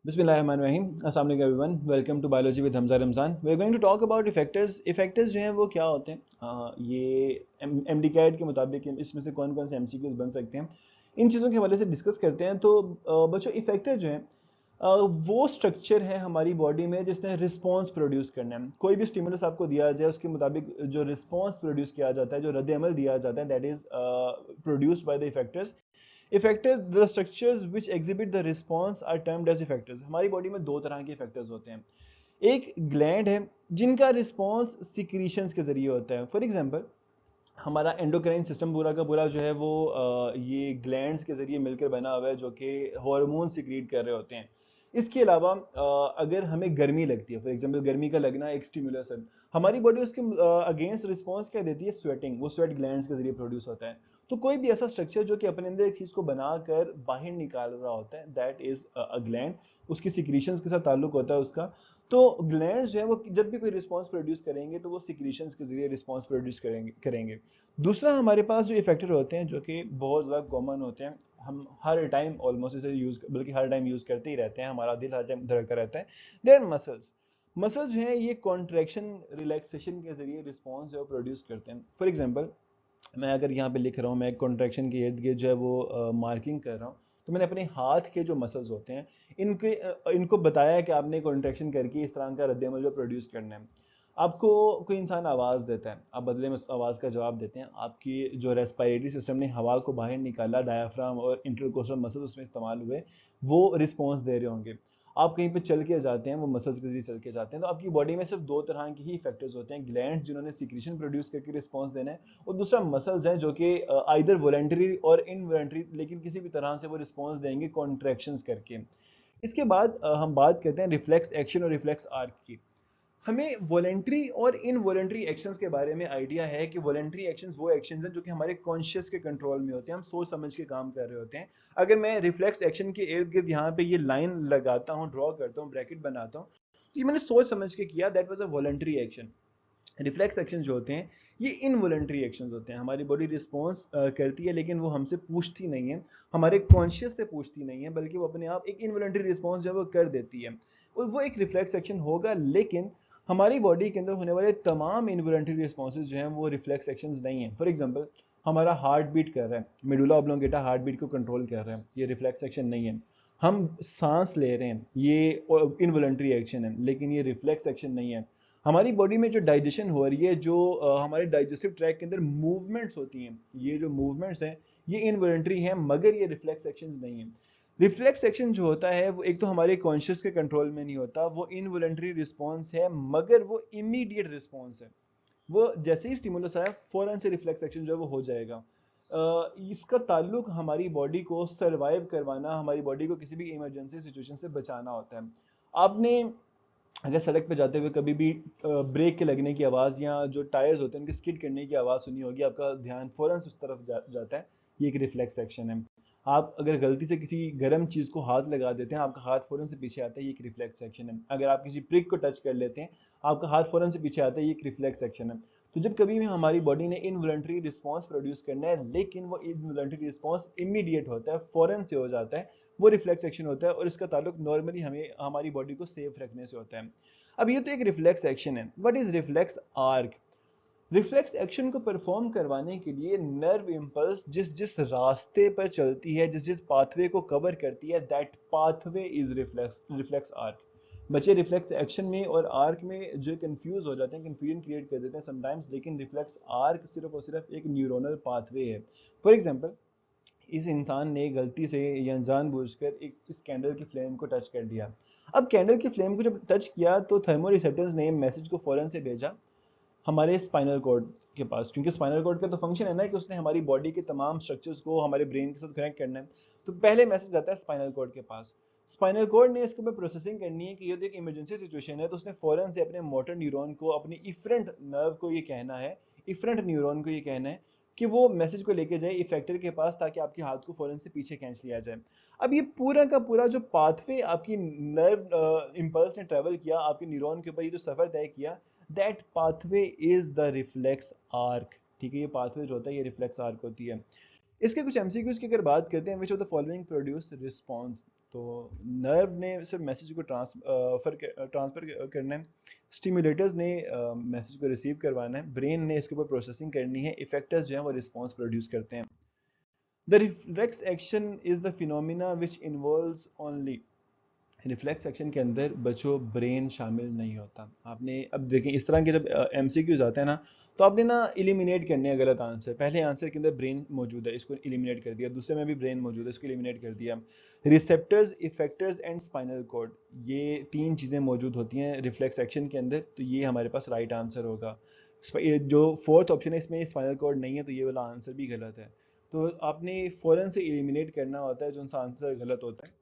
बिस्मिल्लाहिर्रहमानिर्रहीम। अस्सलाम वालेकुम everyone, welcome to biology with Hamza Ramzan. We are going to talk about effectors. Effectors जो हैं वो क्या होते हैं? ये एमडीकैट के मुताबिक इसमें से कौन कौन से एमसीक्यूज बन सकते हैं, इन चीज़ों के हवाले से डिस्कस करते हैं। तो बच्चों, इफेक्टर जो हैं वो स्ट्रक्चर है हमारी बॉडी में जिसने रिस्पॉन्स प्रोड्यूस करना है। कोई भी स्टिमुलस आपको दिया जाए उसके मुताबिक जो रिस्पॉन्स प्रोड्यूस किया जाता है, जो रद्द अमल दिया जाता है, that is produced by the effectors. Effectors, the structures which exhibit the response are termed as effectors. हमारी बॉडी में दो तरह के इफेक्टर्स होते हैं। एक ग्लैंड है जिनका रिस्पॉन्स सिक्रीशंस के जरिए होता है। फॉर एग्जांपल, हमारा एंडोक्राइन सिस्टम पूरा का पूरा जो है वो ये ग्लैंड्स के जरिए मिलकर बना हुआ है जो कि हार्मोन सिक्रीट कर रहे होते हैं। इसके अलावा अगर हमें गर्मी लगती है, फॉर एग्जांपल गर्मी का लगना एक स्टिमुलस है, हमारी बॉडी उसके अगेंस्ट रिस्पॉन्स क्या देती है? स्वेटिंग। वो स्वेट ग्लैंड्स के जरिए प्रोड्यूस होता है। तो कोई भी ऐसा स्ट्रक्चर जो कि अपने अंदर एक चीज को बनाकर बाहर निकाल रहा होता है, दैट इज अ ग्लैंड। उसकी सिक्रीशंस के साथ ताल्लुक होता है उसका। तो ग्लैंड्स जो है वो जब भी कोई रिस्पॉन्स प्रोड्यूस करेंगे तो वो सिक्रीशंस के जरिए रिस्पॉन्स प्रोड्यूस करेंगे। दूसरा, हमारे पास जो इफेक्टर होते हैं जो कि बहुत ज़्यादा कॉमन होते हैं, हम हर टाइम ऑलमोस्ट इसे यूज़, बल्कि हर टाइम यूज़ करते ही रहते हैं, हमारा दिल हर टाइम धड़का रहता है, दे आर मसल्स। मसल्स जो हैं ये कॉन्ट्रैक्शन रिलैक्सेशन के जरिए रिस्पॉन्स जो है प्रोड्यूस करते हैं। फॉर एग्जांपल, मैं अगर यहाँ पे लिख रहा हूँ, मैं कॉन्ट्रैक्शन के इर्द गिर्द जो है वो मार्किंग कर रहा हूँ, तो मैंने अपने हाथ के जो मसल्स होते हैं इनको बताया है कि आपने कॉन्ट्रैक्शन करके इस तरह का रद्द-ए-अमल जो प्रोड्यूस करना है। आपको कोई इंसान आवाज़ देता है, आप बदले में उस आवाज़ का जवाब देते हैं। आपकी जो रेस्पिरेटरी सिस्टम ने हवा को बाहर निकाला, डायाफ्राम और इंटरकोस्टल मसल उसमें इस्तेमाल हुए, वो रिस्पॉन्स दे रहे होंगे। आप कहीं पे चल के जाते हैं, वो मसल्स के जरिए चल के जाते हैं। तो आपकी बॉडी में सिर्फ दो तरह के ही फैक्टर्स होते हैं, ग्लैंड जिन्होंने सिक्रीशन प्रोड्यूस करके रिस्पॉन्स देना है, और दूसरा मसल्स हैं जो कि आइदर वॉलेंटरी और इनवॉलेंटरी, लेकिन किसी भी तरह से वो रिस्पॉन्स देंगे कॉन्ट्रैक्शंस करके। इसके बाद हम बात करते हैं रिफ्लेक्स एक्शन और रिफ्लेक्स आर्क की। हमें वॉलेंट्री और इनवॉलेंट्री एक्शंस के बारे में आइडिया है कि वॉलेंट्री एक्शंस वो एक्शंस हैं जो कि हमारे कॉन्शियस के कंट्रोल में होते हैं, हम सोच समझ के काम कर रहे होते हैं। अगर मैं रिफ्लेक्स एक्शन के इर्द गिर्द यहाँ पे ये लाइन लगाता हूँ, ड्रॉ करता हूँ, ब्रैकेट बनाता हूँ, तो ये मैंने सोच समझ के किया, that was a voluntary action. Reflex action जो होते हैं ये इनवॉलेंट्री एक्शंस होते हैं। हमारी बॉडी रिस्पॉन्स करती है लेकिन वो हमसे पूछती नहीं है, हमारे कॉन्शियस से पूछती नहीं है, बल्कि वो अपने आप एक इनवॉलेंट्री रिस्पॉन्स जो है वो कर देती है, और वो एक रिफ्लेक्स एक्शन होगा। लेकिन हमारी बॉडी के अंदर होने वाले तमाम इनवॉलेंट्री रिस्पॉन्सेज जो हैं वो रिफ्लेक्स एक्शंस नहीं है। फॉर एग्जांपल, हमारा हार्ट बीट कर रहा है, मेडुला ऑब्लोंगेटा हार्ट बीट को कंट्रोल कर रहा है, ये रिफ्लेक्स एक्शन नहीं है। हम सांस ले रहे हैं, ये इनवॉलेंट्री एक्शन है, लेकिन ये रिफ्लेक्स एक्शन नहीं है। हमारी बॉडी में जो डाइजेशन हो रही है, जो हमारे डाइजेस्टिव ट्रैक के अंदर मूवमेंट्स होती हैं, ये जो मूवमेंट्स हैं ये इनवॉलंटरी हैं, मगर ये रिफ्लेक्स एक्शंस नहीं है। रिफ्लेक्स एक्शन जो होता है वो एक तो हमारे कॉन्शियस के कंट्रोल में नहीं होता, वो इनवॉलंटरी रिस्पॉन्स है, मगर वो इमीडिएट रिस्पॉन्स है। वो जैसे ही स्टिमुलस आया फौरन से रिफ्लेक्स एक्शन जो है वो हो जाएगा। इसका ताल्लुक हमारी बॉडी को सर्वाइव करवाना, हमारी बॉडी को किसी भी इमरजेंसी सिचुएशन से बचाना होता है। आपने अगर सड़क पे जाते हुए कभी भी ब्रेक के लगने की आवाज़ या जो टायर्स होते हैं उनके स्किड करने की आवाज़ सुनी होगी, आपका ध्यान फ़ौरन से उस तरफ जाता है, ये एक रिफ्लेक्स एक्शन है। आप अगर गलती से किसी गर्म चीज़ को हाथ लगा देते हैं, आपका हाथ फ़ौरन से पीछे आता है, ये एक रिफ्लेक्स एक्शन है। अगर आप किसी प्रिक को टच कर लेते हैं, आपका हाथ फ़ौरन से पीछे आता है, ये एक रिफ्लेक्स एक्शन है। तो जब कभी भी हमारी बॉडी ने इनवॉलंटरी रिस्पॉन्स प्रोड्यूस करना है, लेकिन वो इनवॉलंटरी रिस्पॉन्स इमीडिएट होता है, फ़ौरन से हो जाता है, वो रिफ्लेक्स एक्शन होता है, और इसका ताल्लुक नॉर्मली हमें हमारी बॉडी को सेफ रखने से होता है। अब ये तो एक रिफ्लेक्स एक्शन है। What is reflex arc? Reflex action को परफॉर्म करवाने के लिए नर्व इंपल्स जिस जिस रास्ते पर चलती है, जिस जिस पाथवे को कवर करती है, that pathway is reflex arc. बच्चे रिफ्लेक्स एक्शन में और आर्क में जो कंफ्यूज हो जाते हैं, कंफ्यूजन क्रिएट कर देते हैं समटाइम्स, लेकिन रिफ्लेक्स आर्क सिर्फ और सिर्फ एक न्यूरोनल पाथवे है। फॉर एग्जाम्पल, इस इंसान ने गलती से या जानबूझकर एक इस कैंडल की फ्लेम को टच कर दिया। अब कैंडल की फ्लेम को जब टच किया तो थर्मोरिसेप्टर्स ने मैसेज को फौरन से भेजा हमारे स्पाइनल कॉर्ड के पास, क्योंकि स्पाइनल कॉर्ड का तो फंक्शन है ना कि उसने हमारी बॉडी के तमाम स्ट्रक्चर्स को हमारे ब्रेन के साथ कनेक्ट करना है। तो पहले मैसेज जाता है स्पाइनल कॉर्ड के पास। स्पाइनल कॉर्ड ने इसके ऊपर प्रोसेसिंग करनी है कि ये तो एक इमरजेंसी सिचुएशन है, तो उसने फौरन से अपने मोटर न्यूरॉन को, अपनी इफरेंट नर्व को ये कहना है, इफरेंट न्यूरॉन को ये कहना है कि वो मैसेज को लेके जाए इफेक्टर के पास, ताकि आपके हाथ को फौरन से पीछे खींच लिया जाए। अब ये पूरा का पूरा जो पाथवे आपकी नर्व इंपल्स ने ट्रेवल किया, आपके न्यूरॉन के ऊपर ये जो सफर तय किया, that pathway is the reflex arc. ठीक है, ये पाथवे जो होता है ये रिफ्लेक्स आर्क होती है। इसके कुछ एमसीक्यूज की अगर बात करते हैं, which of the following produce response? तो नर्व ने सिर्फ मैसेज को ट्रांसफ़र करना है, स्टिमुलेटर्स ने मैसेज को रिसीव करवाना है, ब्रेन ने इसके ऊपर प्रोसेसिंग करनी है, इफेक्टर्स जो हैं वो रिस्पॉन्स प्रोड्यूस करते हैं। The reflex action is the phenomena which involves only, reflex action के अंदर बच्चों ब्रेन शामिल नहीं होता। आपने अब देखें इस तरह के जब एमसीक्यूज आते हैं ना, तो आपने ना एलिमिनेट करने हैं गलत आंसर। पहले आंसर के अंदर ब्रेन मौजूद है, इसको एलिमिनेट कर दिया, दूसरे में भी ब्रेन मौजूद है, इसको एलिमिनेट कर दिया। Receptors, effectors and spinal cord, ये तीन चीज़ें मौजूद होती हैं रिफ्लेक्स एक्शन के अंदर, तो ये हमारे पास राइट आंसर होगा। ये जो फोर्थ ऑप्शन है इसमें स्पाइनल कॉर्ड नहीं है, तो ये वाला आंसर भी गलत है। तो आपने फ़ौरन से एलिमिनेट करना होता है जो सा आंसर गलत होता है।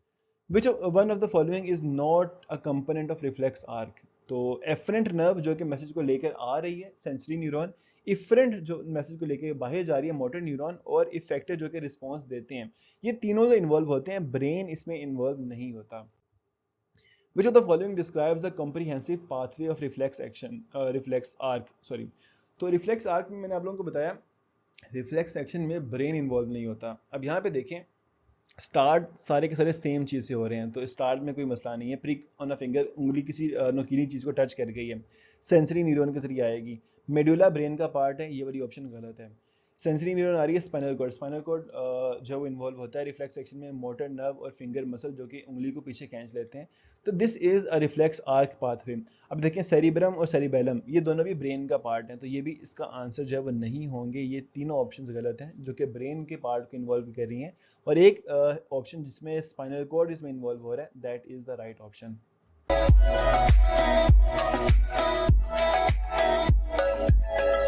Which one of the following is not a component of reflex arc? तो एफरेंट नर्व जो कि मैसेज को लेकर आ रही है, सेंसरी न्यूरॉन, इफरेंट जो मैसेज को लेकर बाहर जा रही है, मोटर न्यूरॉन, और इफेक्टर जो कि रिस्पॉन्स देते हैं, ये तीनों तो इन्वॉल्व होते हैं, ब्रेन इसमें इन्वॉल्व नहीं होता। Which of the following describes the comprehensive pathway of reflex action, reflex arc, sorry। तो रिफ्लेक्स आर्क में मैंने आप लोगों को बताया रिफ्लेक्स एक्शन में ब्रेन इन्वॉल्व नहीं होता। अब यहाँ पे देखें, स्टार्ट सारे के सारे सेम चीज़ से हो रहे हैं, तो स्टार्ट में कोई मसला नहीं है। प्रिक ऑन अ फिंगर, उंगली किसी नुकीली चीज़ को टच कर गई है, सेंसरी न्यूरॉन के जरिए आएगी। मेडुला ब्रेन का पार्ट है, ये वाली ऑप्शन गलत है। सेंसरी न्यूरॉन आ रही है स्पाइनल कॉर्ड, स्पाइनल कॉर्ड जो वो इन्वॉल्व होता है रिफ्लेक्स एक्शन में, मोटर नर्व और फिंगर मसल जो कि उंगली को पीछे खींच लेते हैं। तो this is a reflex arc pathway. अब देखें सेरिब्रम और सेरिबेलम, ये दोनों भी ब्रेन का पार्ट है, तो ये भी इसका आंसर जो है वो नहीं होंगे। ये तीनों ऑप्शंस गलत हैं जो कि ब्रेन के पार्ट को इन्वॉल्व कर रही हैं, और एक ऑप्शन जिसमें स्पाइनल कॉर्ड इसमें इन्वॉल्व हो रहा है, that is the right option.